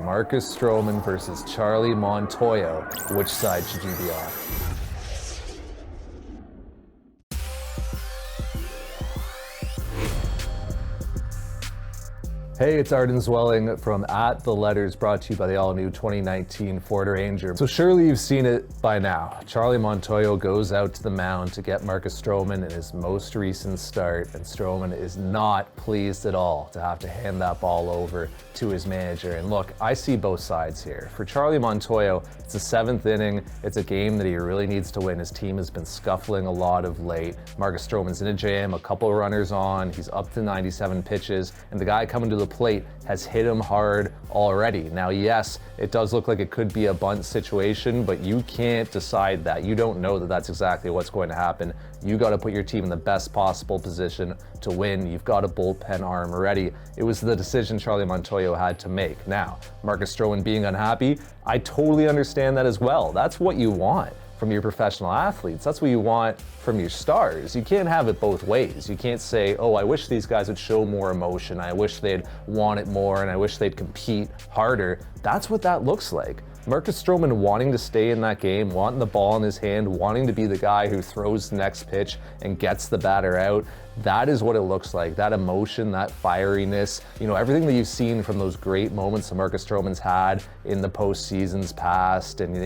Marcus Stroman versus Charlie Montoyo. Which side should you be on? Hey, it's Arden Zwelling from @The Letters, brought to you by the all-new 2019 Ford Ranger. So surely you've seen it by now. Charlie Montoyo goes out to the mound to get Marcus Stroman in his most recent start, and Stroman is not pleased at all to have to hand that ball over to his manager. And look, I see both sides here. For Charlie Montoyo, it's the 7th inning. It's a game that he really needs to win. His team has been scuffling a lot of late. Marcus Stroman's in a jam, a couple of runners on. He's up to 97 pitches, and the guy coming to the plate has hit him hard already. Now, yes, it does look like it could be a bunt situation, but you can't decide that. You don't know that that's exactly what's going to happen. You got to put your team in the best possible position to win. You've got a bullpen arm ready. It was the decision Charlie Montoyo had to make. Now, Marcus Stroman being unhappy, I totally understand that as well. That's what you want from your professional athletes. That's what you want from your stars. You can't have it both ways. You can't say, oh, I wish these guys would show more emotion. I wish they'd want it more, and I wish they'd compete harder. That's what that looks like. Marcus Stroman wanting to stay in that game, wanting the ball in his hand, wanting to be the guy who throws the next pitch and gets the batter out. That is what it looks like. That emotion, that fieriness, everything that you've seen from those great moments that Marcus Stroman's had in the postseasons past and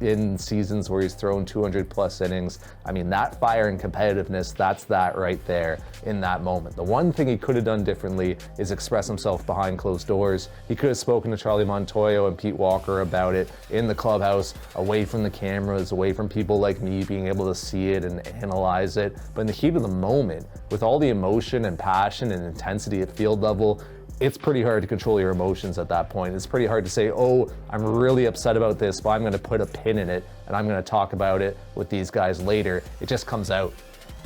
in seasons where he's thrown 200 plus innings. I mean, that fire and competitiveness, that's that right there in that moment. The one thing he could have done differently is express himself behind closed doors. He could have spoken to Charlie Montoyo and Pete Walker about it in the clubhouse, away from the cameras, away from people like me being able to see it and analyze it. But in the heat of the moment, with all the emotion and passion and intensity at field level, it's pretty hard to control your emotions at that point. It's pretty hard to say, oh, I'm really upset about this, but I'm going to put a pin in it and I'm going to talk about it with these guys later. It just comes out.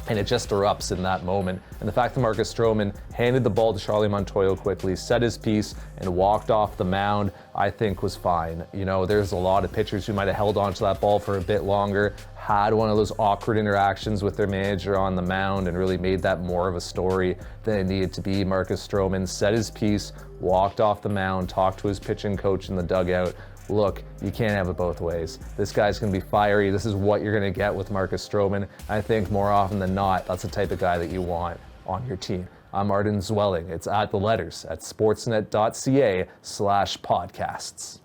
And it just erupts in that moment. And the fact that Marcus Stroman handed the ball to Charlie Montoyo quickly, said his piece, and walked off the mound, I think was fine. There's a lot of pitchers who might have held onto that ball for a bit longer, had one of those awkward interactions with their manager on the mound and really made that more of a story than it needed to be. Marcus Stroman said his piece, walked off the mound, talked to his pitching coach in the dugout. Look, you can't have it both ways. This guy's going to be fiery. This is what you're going to get with Marcus Stroman. I think more often than not, that's the type of guy that you want on your team. I'm Arden Zwelling. It's @The Letters at sportsnet.ca/podcasts.